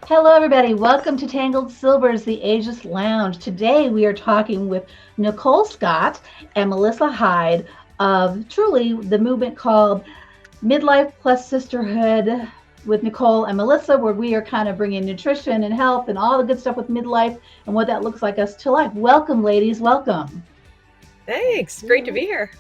Hello, everybody. Welcome to Tangled Silver's The Ageless Lounge. Today, we are talking with Nicole Scott and Melissa Hyde of truly the movement called Midlife plus Sisterhood with Nicole and Melissa, where we are kind of bringing nutrition and health and all the good stuff with midlife and what that looks like us to life. Welcome, ladies. Welcome. Thanks. Great to be here.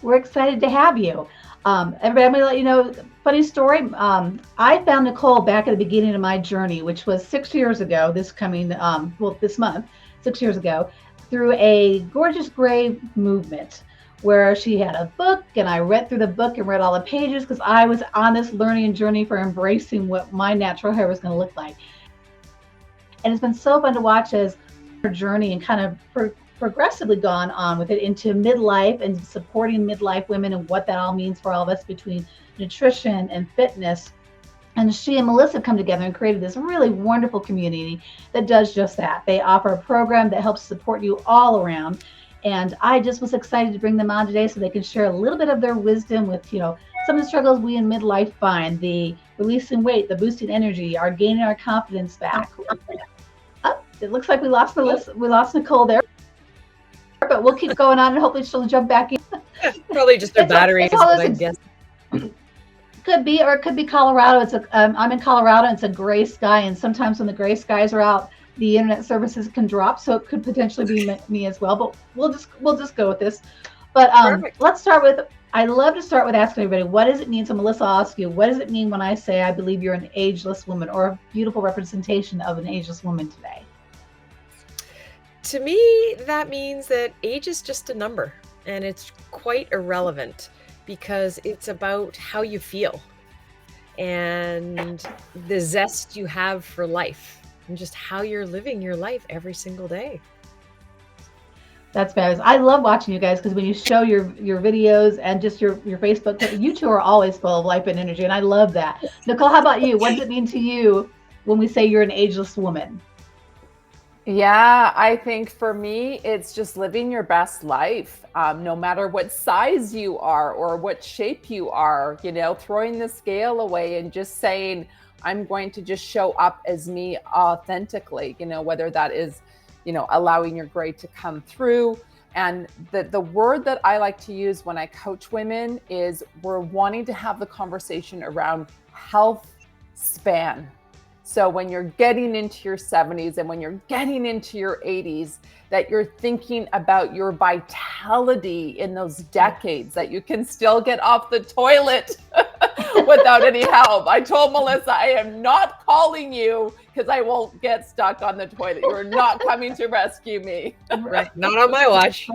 We're excited to have you. Everybody, I'm going to let you know, funny story. I found Nicole back at the beginning of my journey, which was 6 years ago, this month, 6 years ago, through a gorgeous gray movement where she had a book and I read through the book and read all the pages because I was on this learning journey for embracing what my natural hair was going to look like. And it's been so fun to watch as her journey and kind of progressively gone on with it into midlife and supporting midlife women and what that all means for all of us between nutrition and fitness. And she and Melissa come together and created this really wonderful community that does just that. They offer a program that helps support you all around. And I just was excited to bring them on today so they can share a little bit of their wisdom with, some of the struggles we in midlife find, the releasing weight, the boosting energy, our gaining our confidence back. Oh, it looks like we lost Nicole there. But we'll keep going on and hopefully she'll jump back in. Probably just their batteries, I guess. Could be, or it could be Colorado. I'm in Colorado. It's a gray sky, and sometimes when the gray skies are out, the internet services can drop. So it could potentially be me as well. But we'll just go with this. But let's start with. I love to start with asking everybody, what does it mean? So Melissa, I'll ask you, what does it mean when I say I believe you're an ageless woman, or a beautiful representation of an ageless woman today? To me, that means that age is just a number, and it's quite irrelevant because it's about how you feel and the zest you have for life and just how you're living your life every single day. That's fabulous. I love watching you guys because when you show your videos and just your Facebook, you two are always full of life and energy, and I love that. Nicole, how about you? What does it mean to you when we say you're an ageless woman? Yeah, I think for me, it's just living your best life, no matter what size you are or what shape you are, throwing the scale away and just saying, I'm going to just show up as me authentically, whether that is, allowing your gray to come through. And the word that I like to use when I coach women is we're wanting to have the conversation around health span. So when you're getting into your 70s and when you're getting into your 80s, that you're thinking about your vitality in those decades, that you can still get off the toilet without any help. I told Melissa, I am not calling you because I won't get stuck on the toilet. You're not coming to rescue me. Right. Not on my watch.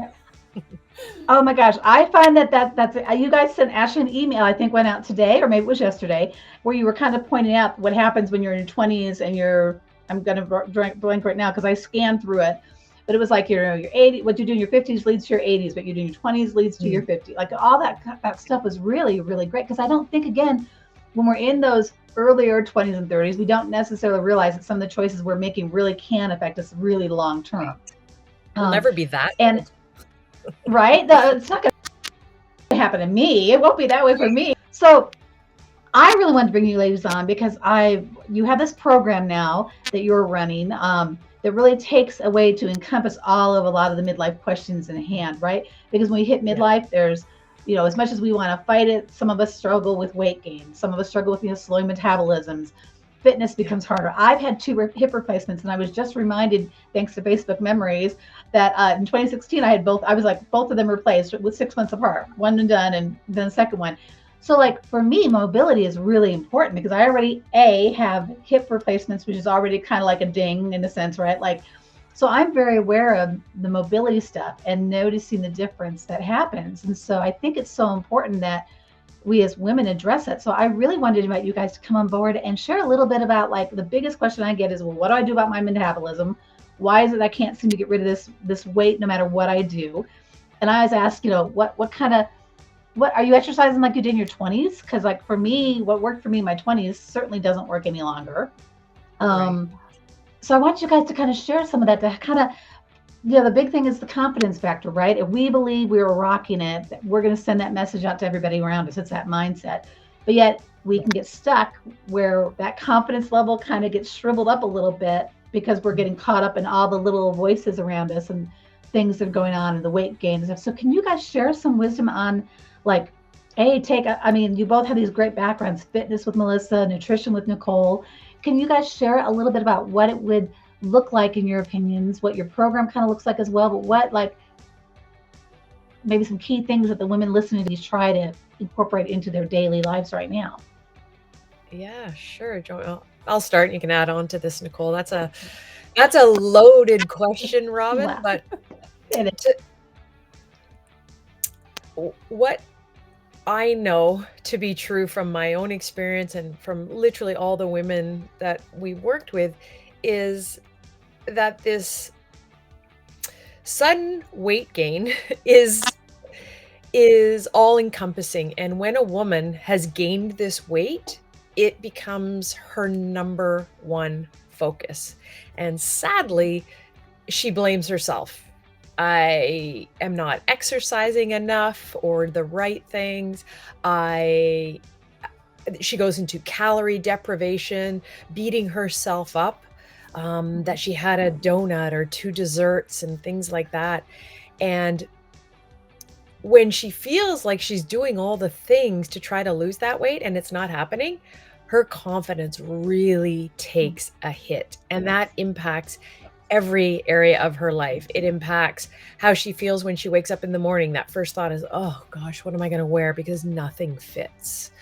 Oh my gosh, I find that's you guys sent Ashley an email, I think went out today, or maybe it was yesterday, where you were kind of pointing out what happens when you're in your 20s and I'm going to blank right now because I scanned through it, but it was like, your 80, what you do in your 50s leads to your 80s, but you do in your 20s leads to your 50s. Like all that stuff was really, really great because I don't think, again, when we're in those earlier 20s and 30s, we don't necessarily realize that some of the choices we're making really can affect us really long term. We'll never be that. And right? It's not going to happen to me. It won't be that way for me. So I really wanted to bring you ladies on because you have this program now that you're running that really takes a way to encompass all of a lot of the midlife questions in hand, right? Because when we hit midlife, there's, as much as we want to fight it, some of us struggle with weight gain. Some of us struggle with, slowing metabolisms. Fitness becomes harder. I've had 2 hip replacements, and I was just reminded, thanks to Facebook memories, that in 2016 I had both. I was like, both of them replaced with 6 months apart, one and done, and then the second one. So like for me, mobility is really important because I already have hip replacements, which is already kind of like a ding in a sense, right? Like, so I'm very aware of the mobility stuff and noticing the difference that happens. And so I think it's so important that we as women address it. So I really wanted to invite you guys to come on board and share a little bit about, like, the biggest question I get is, well, what do I do about my metabolism? Why is it I can't seem to get rid of this weight no matter what I do? And I always ask, what are you exercising like you did in your 20s? Because like for me, what worked for me in my 20s certainly doesn't work any longer. Right. So I want you guys to kind of share some of that, to kind of, the big thing is the confidence factor, right? If we believe we are rocking it, we're going to send that message out to everybody around us. It's that mindset. But yet we can get stuck where that confidence level kind of gets shriveled up a little bit because we're getting caught up in all the little voices around us and things that are going on and the weight gain and stuff. So can you guys share some wisdom on like, I mean, you both have these great backgrounds, fitness with Melissa, nutrition with Nicole. Can you guys share a little bit about what it would look like in your opinions, what your program kind of looks like as well, but what like maybe some key things that the women listening to these try to incorporate into their daily lives right now? Yeah, sure, Joel. I'll start and you can add on to this, Nicole. That's a loaded question, Robin, Wow. but And what I know to be true from my own experience and from literally all the women that we worked with is that this sudden weight gain is all encompassing. And when a woman has gained this weight, it becomes her number one focus. And sadly, she blames herself. I am not exercising enough or the right things. She goes into calorie deprivation, beating herself up, that she had a donut or 2 desserts and things like that. And when she feels like she's doing all the things to try to lose that weight and it's not happening, her confidence really takes a hit. And that impacts every area of her life. It impacts how she feels when she wakes up in the morning. That first thought is, oh gosh, what am I going to wear? Because nothing fits.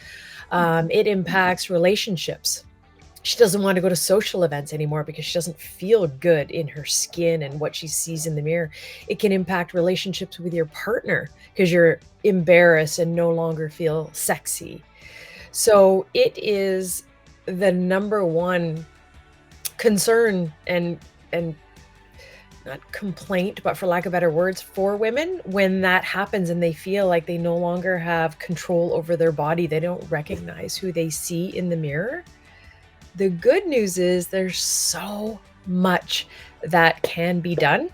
It impacts relationships. She doesn't want to go to social events anymore because she doesn't feel good in her skin and what she sees in the mirror. It can impact relationships with your partner because you're embarrassed and no longer feel sexy. So it is the number one concern and not complaint, but for lack of better words, for women when that happens and they feel like they no longer have control over their body. They don't recognize who they see in the mirror. The good news is there's so much that can be done.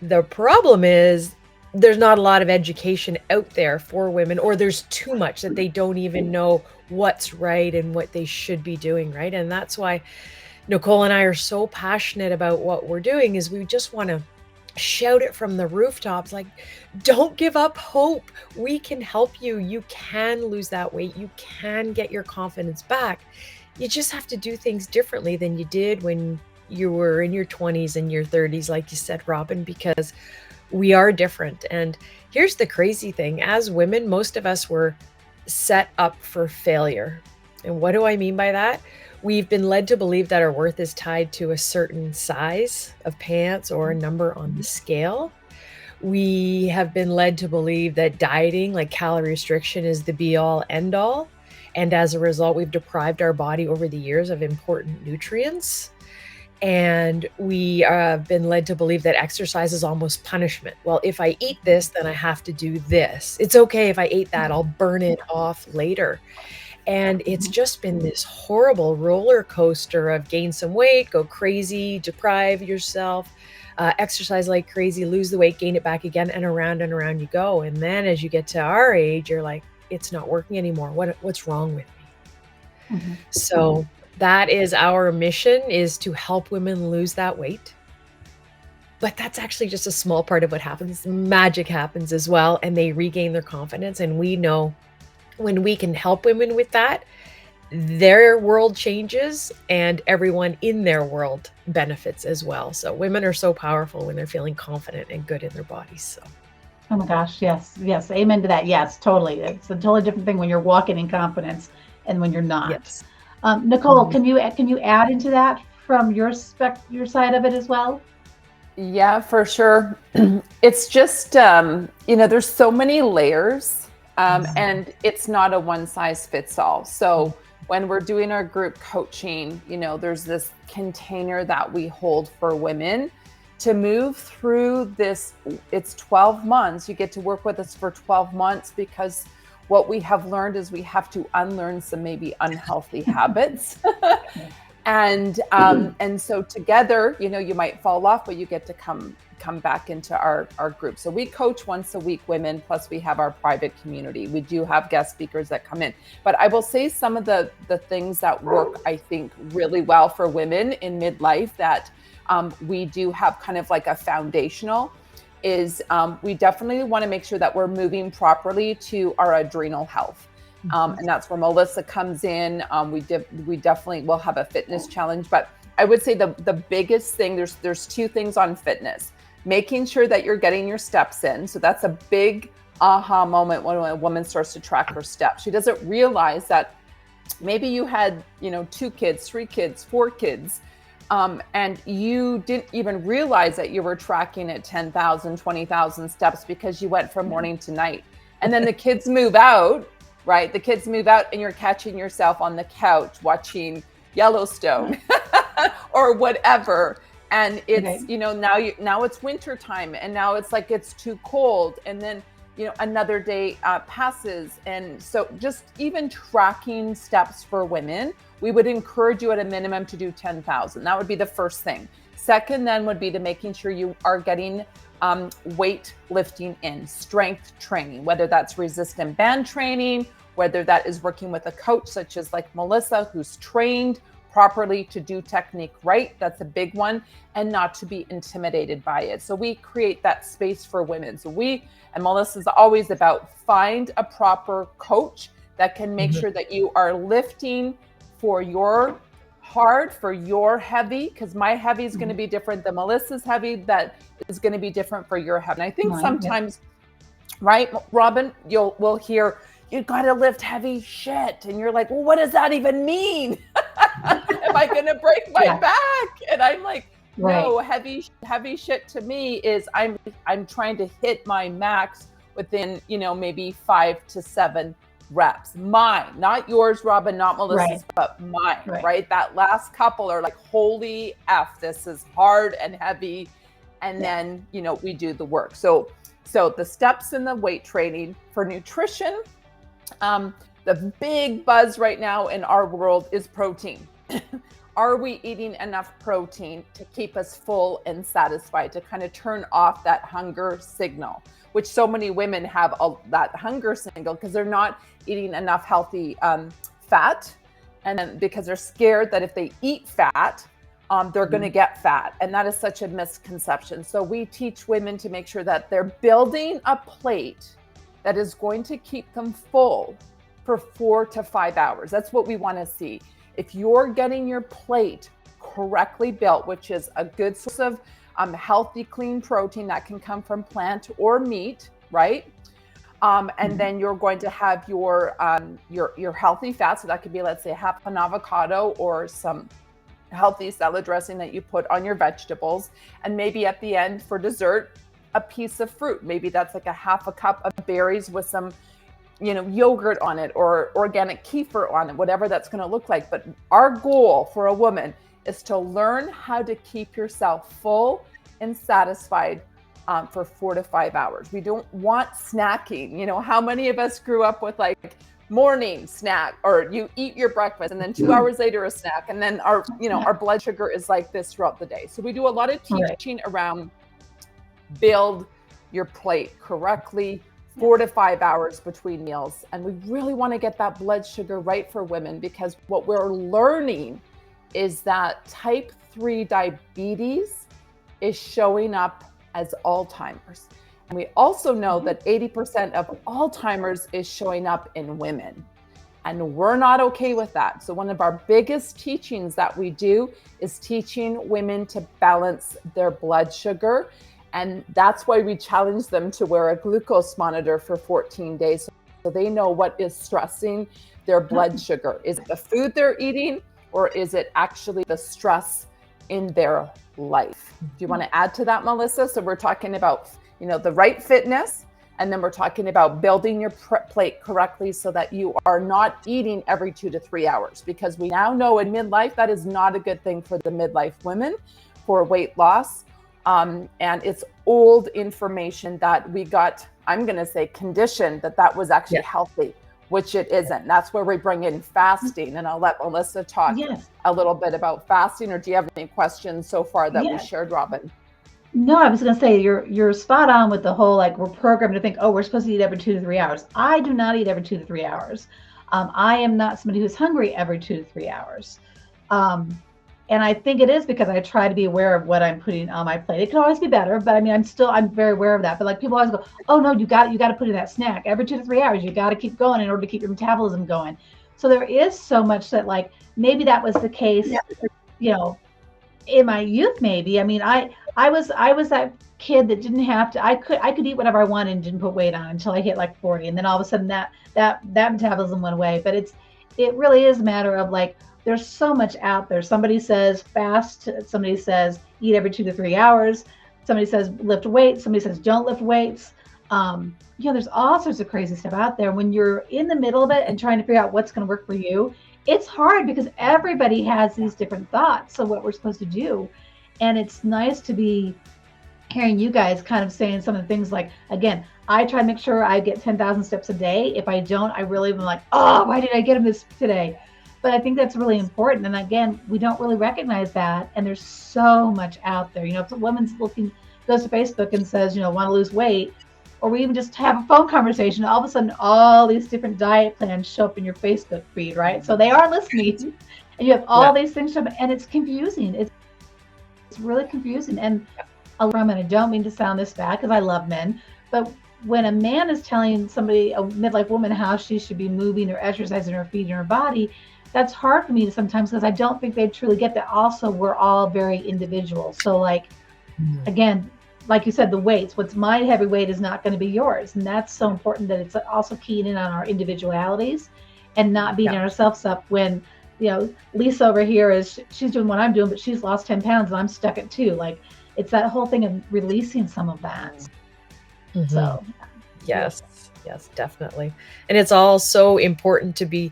The problem is there's not a lot of education out there for women, or there's too much that they don't even know what's right and what they should be doing, right? And that's why Nicole and I are so passionate about what we're doing is we just want to shout it from the rooftops, like, don't give up hope. We can help you. You can lose that weight. You can get your confidence back. You just have to do things differently than you did when you were in your 20s and your 30s, like you said, Robin, because we are different. And here's the crazy thing. As women, most of us were set up for failure. And what do I mean by that? We've been led to believe that our worth is tied to a certain size of pants or a number on the scale. We have been led to believe that dieting, like calorie restriction, is the be all end all. And as a result, we've deprived our body over the years of important nutrients. And we have been led to believe that exercise is almost punishment. Well, if I eat this, then I have to do this. It's okay if I ate that, I'll burn it off later. And it's just been this horrible roller coaster of gain some weight, go crazy, deprive yourself, exercise like crazy, lose the weight, gain it back again, and around you go. And then as you get to our age, you're like, it's not working anymore. What's wrong with me? Mhm. So that is our mission, is to help women lose that weight. But that's actually just a small part of what happens. Magic happens as well, and they regain their confidence. And we know when we can help women with that, their world changes and everyone in their world benefits as well. So women are so powerful when they're feeling confident and good in their bodies. So. Oh my gosh, yes, yes, amen to that. Yes, totally. It's a totally different thing when you're walking in confidence and when you're not. Yes. Nicole, can you add into that from your side of it as well? Yeah, for sure. It's just there's so many layers, and it's not a one size fits all. So when we're doing our group coaching, there's this container that we hold for women to move through this. It's 12 months. You get to work with us for 12 months because what we have learned is we have to unlearn some maybe unhealthy habits. And so together, you might fall off, but you get to come back into our group. So we coach once a week women, plus we have our private community. We do have guest speakers that come in. But I will say some of the things that work, I think, really well for women in midlife that we do have kind of like a foundational is we definitely want to make sure that we're moving properly to our adrenal health. And that's where Melissa comes in. We definitely will have a fitness challenge, but I would say the biggest thing, there's two things on fitness: making sure that you're getting your steps in. So that's a big aha moment when a woman starts to track her steps. She doesn't realize that maybe you had, 2 kids, 3 kids, 4 kids, and you didn't even realize that you were tracking at 10,000, 20,000 steps because you went from morning to night. And then the kids move out. Right? The kids move out and you're catching yourself on the couch watching Yellowstone or whatever. And it's, now it's winter time and now it's like, it's too cold. And then, another day passes. And so just even tracking steps for women, we would encourage you at a minimum to do 10,000. That would be the first thing. Second, then would be to making sure you are getting weight lifting in, strength training, whether that's resistant band training, whether that is working with a coach such as like Melissa, who's trained properly to do technique right. That's a big one, and not to be intimidated by it. So we create that space for women. So and Melissa's always about find a proper coach that can make sure that you are lifting for your hard, for your heavy, because my heavy is going to be different than Melissa's heavy. That is going to be different for your heavy. And I think sometimes, right, Robin, we'll hear, you got to lift heavy shit. And you're like, well, what does that even mean? Am I going to break my back? And I'm like, no, heavy shit to me is I'm trying to hit my max within, maybe 5 to 7 reps. Mine, not yours, Robin, not Melissa's, but mine, right? That last couple are like, holy F, this is hard and heavy. And then, we do the work. So the steps in the weight training. For nutrition, the big buzz right now in our world is protein. Are we eating enough protein to keep us full and satisfied, to kind of turn off that hunger signal, which so many women have that hunger signal because they're not eating enough healthy fat. And then because they're scared that if they eat fat, they're going to get fat. And that is such a misconception. So we teach women to make sure that they're building a plate that is going to keep them full for 4 to 5 hours. That's what we want to see. If you're getting your plate correctly built, which is a good source of healthy, clean protein that can come from plant or meat, right? And then you're going to have your healthy fat. So that could be, let's say, half an avocado or some healthy salad dressing that you put on your vegetables. And maybe at the end for dessert, a piece of fruit. Maybe that's like a half a cup of berries with some, yogurt on it or organic kefir on it, whatever that's going to look like. But our goal for a woman is to learn how to keep yourself full and satisfied for 4 to 5 hours. We don't want snacking. How many of us grew up with like morning snack, or you eat your breakfast and then 2 hours later a snack, and then our blood sugar is like this throughout the day. So we do a lot of teaching around build your plate correctly, 4 to 5 hours between meals. And we really want to get that blood sugar right for women, because what we're learning is that type 3 diabetes is showing up as Alzheimer's. And we also know that 80% of Alzheimer's is showing up in women. And we're not okay with that. So one of our biggest teachings that we do is teaching women to balance their blood sugar. And that's why we challenge them to wear a glucose monitor for 14 days so they know what is stressing their blood sugar. Is it the food they're eating, or is it actually the stress in their life? Do you want to add to that, Melissa? So we're talking about, the right fitness, and then we're talking about building your plate correctly so that you are not eating every 2 to 3 hours, because we now know in midlife that is not a good thing for the midlife women for weight loss. And it's old information that we got, I'm going to say, conditioned that was actually healthy. which it isn't. That's where we bring in fasting. And I'll let Melissa talk Yes. a little bit about fasting. Or do you have any questions so far that we Yes. shared, Robin? No, I was going to say you're spot on with the whole, like, we're programmed to think, oh, we're supposed to eat every 2 to 3 hours. I do not eat every 2 to 3 hours. I am not somebody who's hungry every 2 to 3 hours. And I think it is because I try to be aware of what I'm putting on my plate. It can always be better, but I mean, I'm very aware of that. But like, people always go, oh no, you got to put in that snack every 2 to 3 hours. You got to keep going in order to keep your metabolism going. So there is so much that, like, maybe that was the case, in my youth, maybe. I mean, I was that kid that didn't have to, I could eat whatever I wanted and didn't put weight on until I hit like 40. And then all of a sudden that metabolism went away. But it really is a matter of, like, there's so much out there. Somebody says fast, somebody says eat every 2 to 3 hours. Somebody says lift weights. Somebody says don't lift weights. There's all sorts of crazy stuff out there. When you're in the middle of it and trying to figure out what's going to work for you, it's hard because everybody has these different thoughts of what we're supposed to do. And it's nice to be hearing you guys kind of saying some of the things, like, again, I try to make sure I get 10,000 steps a day. If I don't, I really am like, oh, why did I get them this today? But I think that's really important. And again, we don't really recognize that. And there's so much out there. If a woman's goes to Facebook and says, want to lose weight, or we even just have a phone conversation, all of a sudden, all these different diet plans show up in your Facebook feed, right? So they are listening, and you have all these things show up, and it's confusing. It's really confusing. And I don't mean to sound this bad because I love men, but when a man is telling somebody, a midlife woman, how she should be moving or exercising or feeding her body, that's hard for me sometimes because I don't think they truly get that. Also, we're all very individual. So, like, again, like you said, the weights, what's my heavy weight is not going to be yours. And that's so important, that it's also keying in on our individualities and not beating ourselves up when, Lisa over here she's doing what I'm doing, but she's lost 10 pounds and I'm stuck at 2. Like, it's that whole thing of releasing some of that. Mm-hmm. So, yes, definitely. And it's all so important to be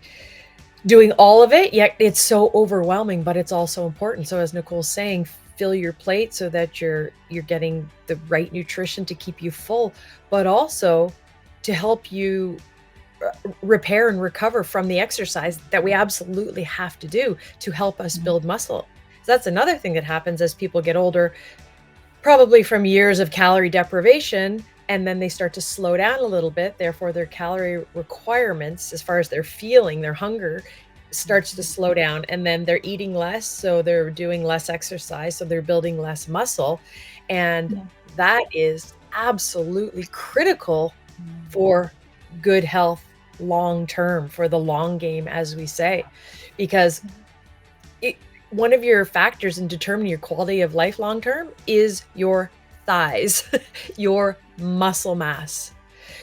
doing all of it, yet it's so overwhelming, but it's also important. So as Nicole's saying, fill your plate so that you're getting the right nutrition to keep you full, but also to help you repair and recover from the exercise that we absolutely have to do to help us build muscle. So that's another thing that happens as people get older, probably from years of calorie deprivation, and then they start to slow down a little bit. Therefore, their calorie requirements, as far as their feeling, their hunger, starts to slow down, and then they're eating less, so they're doing less exercise, so they're building less muscle. And that is absolutely critical for good health long term, for the long game, as we say, because one of your factors in determining your quality of life long term is your thighs, your muscle mass,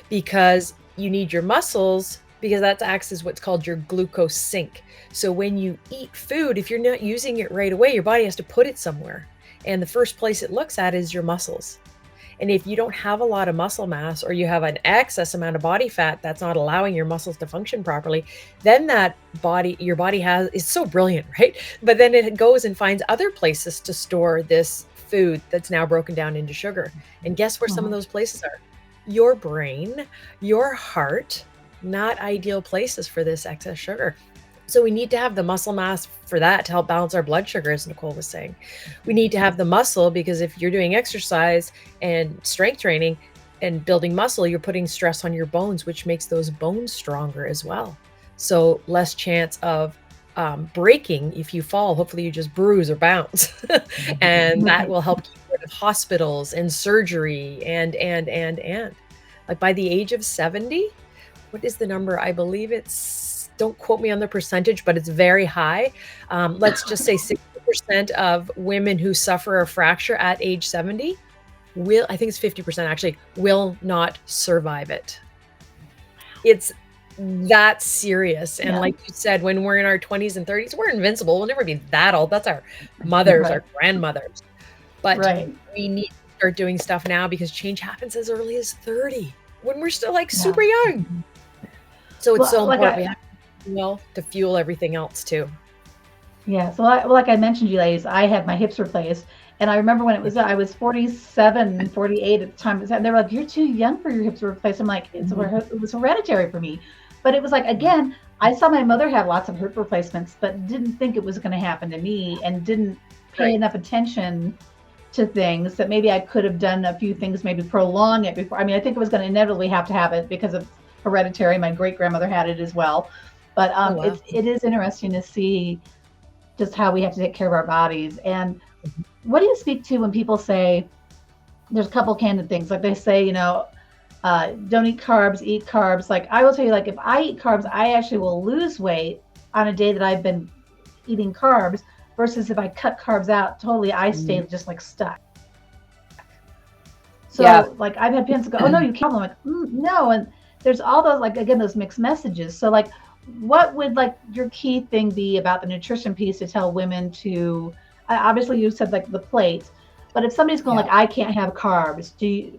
because you need your muscles, because that acts as what's called your glucose sink. So when you eat food, if you're not using it right away, your body has to put it somewhere. And the first place it looks at is your muscles. And if you don't have a lot of muscle mass, or you have an excess amount of body fat that's not allowing your muscles to function properly, then your body is so brilliant, right? But then it goes and finds other places to store this food that's now broken down into sugar. And guess where some of those places are? Your brain, your heart, not ideal places for this excess sugar. So we need to have the muscle mass for that, to help balance our blood sugar, as Nicole was saying. We need to have the muscle, because if you're doing exercise and strength training and building muscle, you're putting stress on your bones, which makes those bones stronger as well. So less chance of breaking if you fall. Hopefully you just bruise or bounce. And that will help keep rid of hospitals and surgery and. Like by the age of 70, what is the number? I believe it's, don't quote me on the percentage, but it's very high. Let's just say 60% of women who suffer a fracture at age 70 I think it's 50% actually, will not survive it. It's that serious. And like you said, when we're in our 20s and 30s, we're invincible. We'll never be that old. That's our mothers, our grandmothers. But we need to start doing stuff now, because change happens as early as 30, when we're still like super young. So it's so important. We have to do to fuel everything else too. Yeah. So like I mentioned, you ladies, I had my hips replaced. And I remember when I was 47, 48 at the time. They were like, "You're too young for your hips to replace." I'm like, it was hereditary for me. But it was like, again, I saw my mother have lots of hip replacements, but didn't think it was going to happen to me and didn't pay Right. enough attention to things that maybe I could have done a few things, maybe prolong it before. I mean, I think it was going to inevitably have to have it because of hereditary. My great grandmother had it as well. But Oh, wow. it is interesting to see just how we have to take care of our bodies. And what do you speak to when people say, there's a couple candid things, like they say, don't eat carbs, eat carbs. Like I will tell you, like if I eat carbs, I actually will lose weight on a day that I've been eating carbs versus if I cut carbs out totally, I stay just like stuck. Yeah. So like I've had parents go, oh no, you can't. I'm like, no. And there's all those, like, again, those mixed messages. So like, what would like your key thing be about the nutrition piece to tell women to, obviously you said like the plate, but if somebody's going Yeah. like, I can't have carbs,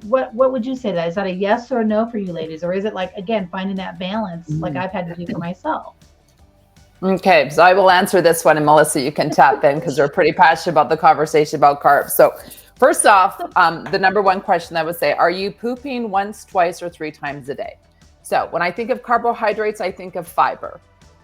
what would you say to that? Is that a yes or a no for you ladies? Or is it like, again, finding that balance like I've had to do for myself? Okay, so I will answer this one, and Melissa, you can tap in because we're pretty passionate about the conversation about carbs. So first off, the number one question I would say, are you pooping once, twice, or 3 times a day? So when I think of carbohydrates, I think of fiber.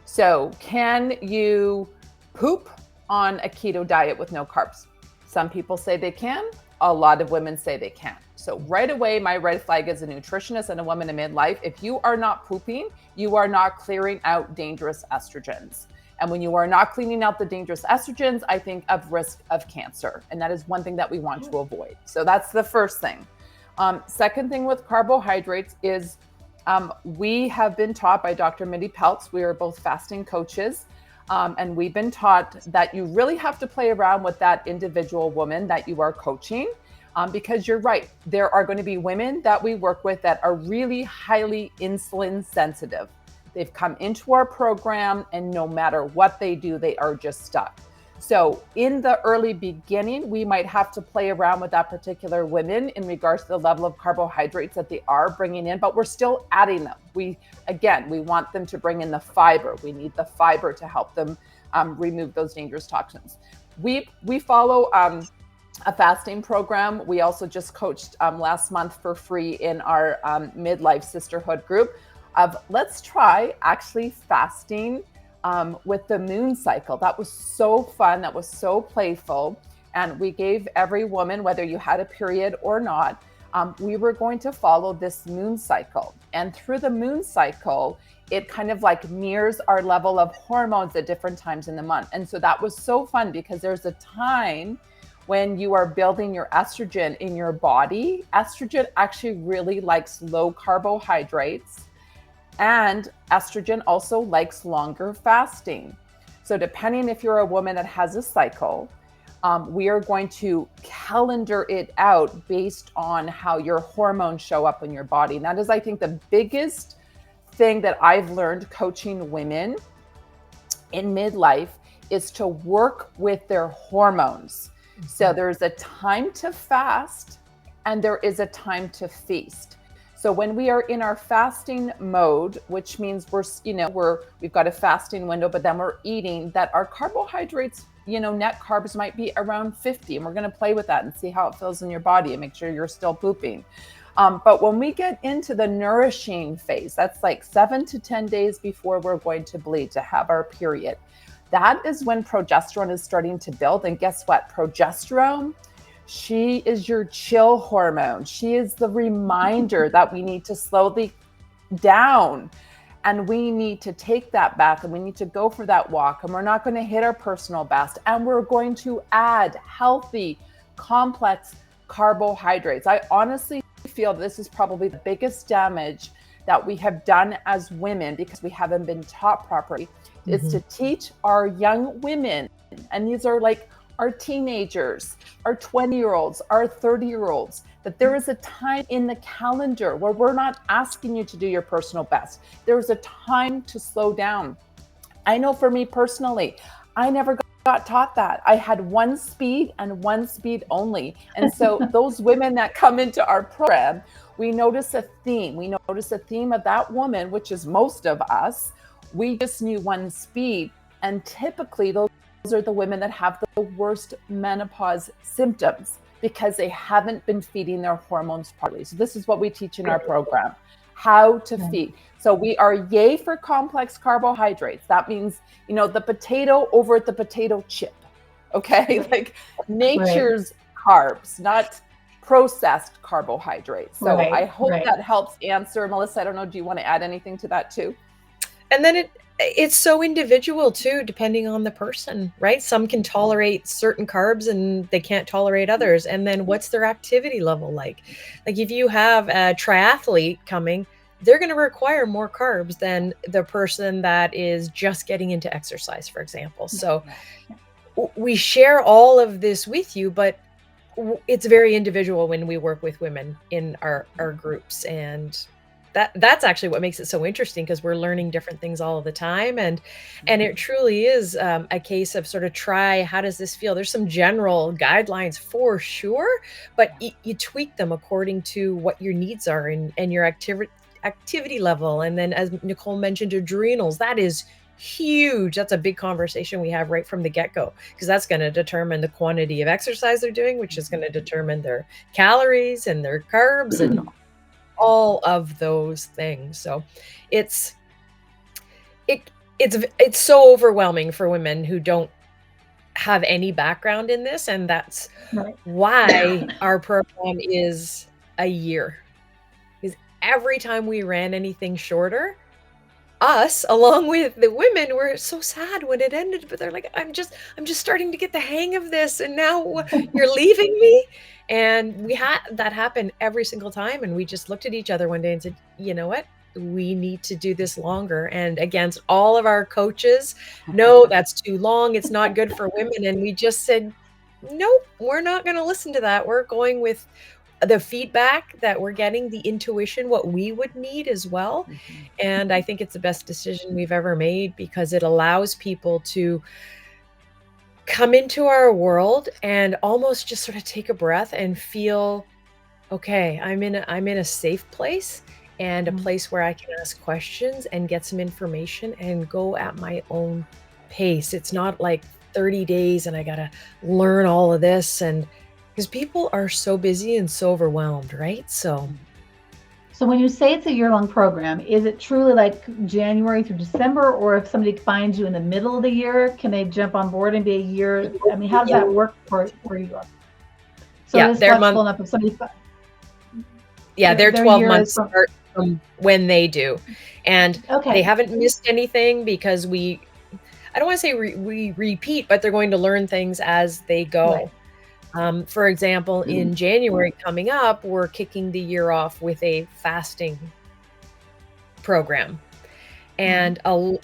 So can you poop on a keto diet with no carbs? Some people say they can. A lot of women say they can't. So right away, my red flag as a nutritionist and a woman in midlife, if you are not pooping, you are not clearing out dangerous estrogens. And when you are not cleaning out the dangerous estrogens, I think of risk of cancer. And that is one thing that we want to avoid. So that's the first thing. Second thing with carbohydrates is we have been taught by Dr. Mindy Peltz. We are both fasting coaches. And we've been taught that you really have to play around with that individual woman that you are coaching. Because you're right, there are going to be women that we work with that are really highly insulin sensitive. They've come into our program and no matter what they do, they are just stuck. So in the early beginning, we might have to play around with that particular woman in regards to the level of carbohydrates that they are bringing in, but we're still adding them. We want them to bring in the fiber. We need the fiber to help them remove those dangerous toxins. We follow a fasting program. We also just coached last month for free in our midlife sisterhood group of let's try actually fasting with the moon cycle. That was so fun. That was so playful. And we gave every woman, whether you had a period or not, we were going to follow this moon cycle. And through the moon cycle, it kind of like mirrors our level of hormones at different times in the month. And so that was so fun because there's a time when you are building your estrogen in your body. Estrogen actually really likes low carbohydrates. And estrogen also likes longer fasting. So depending if you're a woman that has a cycle, we are going to calendar it out based on how your hormones show up in your body. And that is, I think, the biggest thing that I've learned coaching women in midlife is to work with their hormones. Mm-hmm. So there's a time to fast and there is a time to feast. So when we are in our fasting mode, which means we've got a fasting window, but then we're eating, that our carbohydrates, net carbs might be around 50, and we're going to play with that and see how it feels in your body and make sure you're still pooping. But when we get into the nourishing phase, that's like 7 to 10 days before we're going to bleed to have our period. That is when progesterone is starting to build. And guess what? Progesterone, she is your chill hormone. She is the reminder that we need to slow down and we need to take that back and we need to go for that walk and we're not going to hit our personal best and we're going to add healthy, complex carbohydrates. I honestly feel this is probably the biggest damage that we have done as women because we haven't been taught properly is to teach our young women, and these are like our teenagers, our 20-year-olds, our 30-year-olds, that there is a time in the calendar where we're not asking you to do your personal best. There is a time to slow down. I know for me personally, I never got taught that. I had one speed and one speed only. And so those women that come into our program, we notice a theme. We notice a theme of that woman, which is most of us. We just knew one speed. And typically those are the women that have the worst menopause symptoms because they haven't been feeding their hormones properly. So this is what we teach in our program. how to Right. feed. So we are yay for complex carbohydrates. That means, the potato over the potato chip. Okay. Like nature's carbs, not processed carbohydrates. So I hope that helps answer. Melissa, I don't know, do you want to add anything to that too? And then it's so individual too, depending on the person, right? Some can tolerate certain carbs and they can't tolerate others. And then what's their activity level like? Like if you have a triathlete coming, they're going to require more carbs than the person that is just getting into exercise, for example. So we share all of this with you, but it's very individual when we work with women in our groups. And that's actually what makes it so interesting, because we're learning different things all of the time. And it truly is a case of sort of try, how does this feel? There's some general guidelines for sure, but you tweak them according to what your needs are and your activity level. And then, as Nicole mentioned, adrenals, that is huge. That's a big conversation we have right from the get-go, because that's going to determine the quantity of exercise they're doing, which is going to determine their calories and their carbs and all of those things. So it's so overwhelming for women who don't have any background in this, and that's why our program is a year. Because every time we ran anything shorter, us, along with the women, were so sad when it ended, but they're like, I'm just starting to get the hang of this, and now you're leaving me. And we had that happen every single time, and we just looked at each other one day and said, you know what, we need to do this longer. And against all of our coaches, no, that's too long, it's not good for women. And we just said, nope, we're not going to listen to that. We're going with the feedback that we're getting, the intuition, what we would need as well. And I think it's the best decision we've ever made, because it allows people to come into our world and almost just sort of take a breath and feel, okay, I'm in a safe place, and a place where I can ask questions and get some information and go at my own pace. It's not like 30 days and I got to learn all of this, and because people are so busy and so overwhelmed, right? So when you say it's a year-long program, is it truly like January through December, or if somebody finds you in the middle of the year, can they jump on board and be a year? I mean, how does that work for you? So it's flexible enough if somebody. Their 12 months start from when they do, and they haven't missed anything, because I don't want to say we repeat, but they're going to learn things as they go. Right. For example, in January coming up, we're kicking the year off with a fasting program. And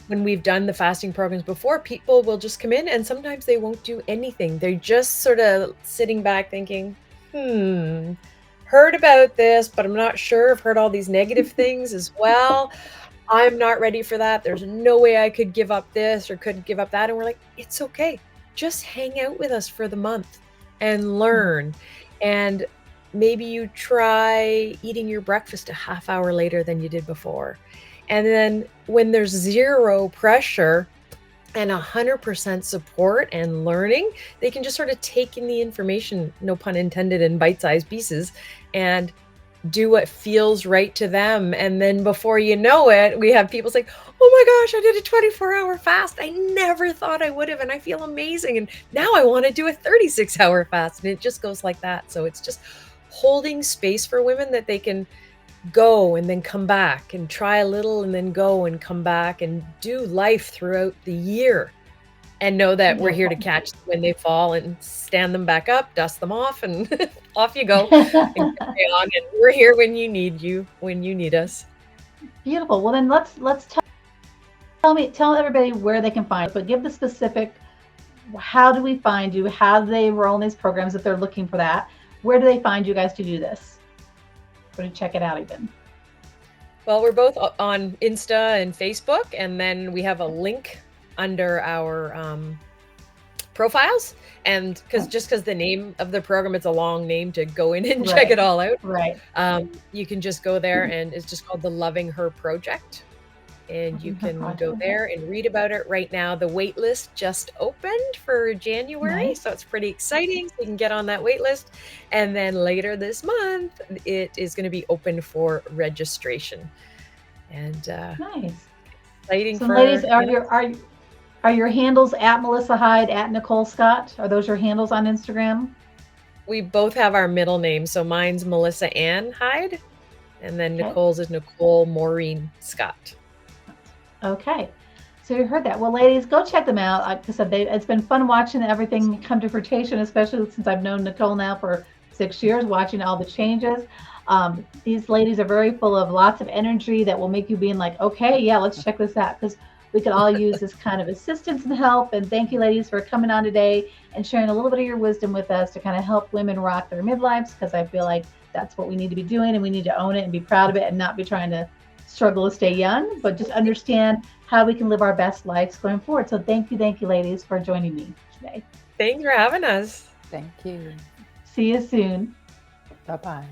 when we've done the fasting programs before, people will just come in and sometimes they won't do anything. They're just sort of sitting back thinking, heard about this, but I'm not sure. I've heard all these negative things as well. I'm not ready for that. There's no way I could give up this or could give up that. And we're like, it's okay. Just hang out with us for the month and learn. And maybe you try eating your breakfast a half hour later than you did before. And then when there's zero pressure and 100% support and learning, they can just sort of take in the information, no pun intended, in bite-sized pieces and do what feels right to them. And then before you know it, we have people say, oh my gosh, I did a 24-hour fast. I never thought I would have, and I feel amazing. And now I want to do a 36-hour fast. And it just goes like that. So it's just holding space for women that they can go and then come back and try a little and then go and come back and do life throughout the year. And know that we're here to catch them when they fall and stand them back up, dust them off, and off you go. And carry on. And we're here when you need us. Beautiful. Well, then let's tell everybody where they can find us, but give the specific. How do we find you? How do they enroll in these programs if they're looking for that? Where do they find you guys to do this? Or to check it out even? Well, we're both on Insta and Facebook, and then we have a link under our profiles, and because the name of the program, it's a long name to go in and check it all out. Right. You can just go there, and it's just called the Loving Her Project, and you can Roger go that. there and read about it. Right now, the wait list just opened for January, Nice. so it's pretty exciting. So you can get on that wait list. And then later this month, it is going to be open for registration. And Nice. exciting So, for, ladies, you know, are your handles at Melissa Hyde, at Nicole Scott? Are those your handles on Instagram? we both have our middle name. So mine's Melissa Ann Hyde, and then Okay. Nicole's is Nicole Maureen Scott. Okay. So you heard that. Well, ladies, go check them out. Like I said, it's been fun watching everything come to fruition, especially since I've known Nicole now for 6 years, watching all the changes. These ladies are very full of lots of energy that will make you being like, okay, yeah, let's check this out, because we could all use this kind of assistance and help. And thank you, ladies, for coming on today and sharing a little bit of your wisdom with us to kind of help women rock their midlives, because I feel like that's what we need to be doing, and we need to own it and be proud of it and not be trying to struggle to stay young, but just understand how we can live our best lives going forward. So thank you, ladies, for joining me today. Thanks for having us. Thank you. See you soon. Bye-bye.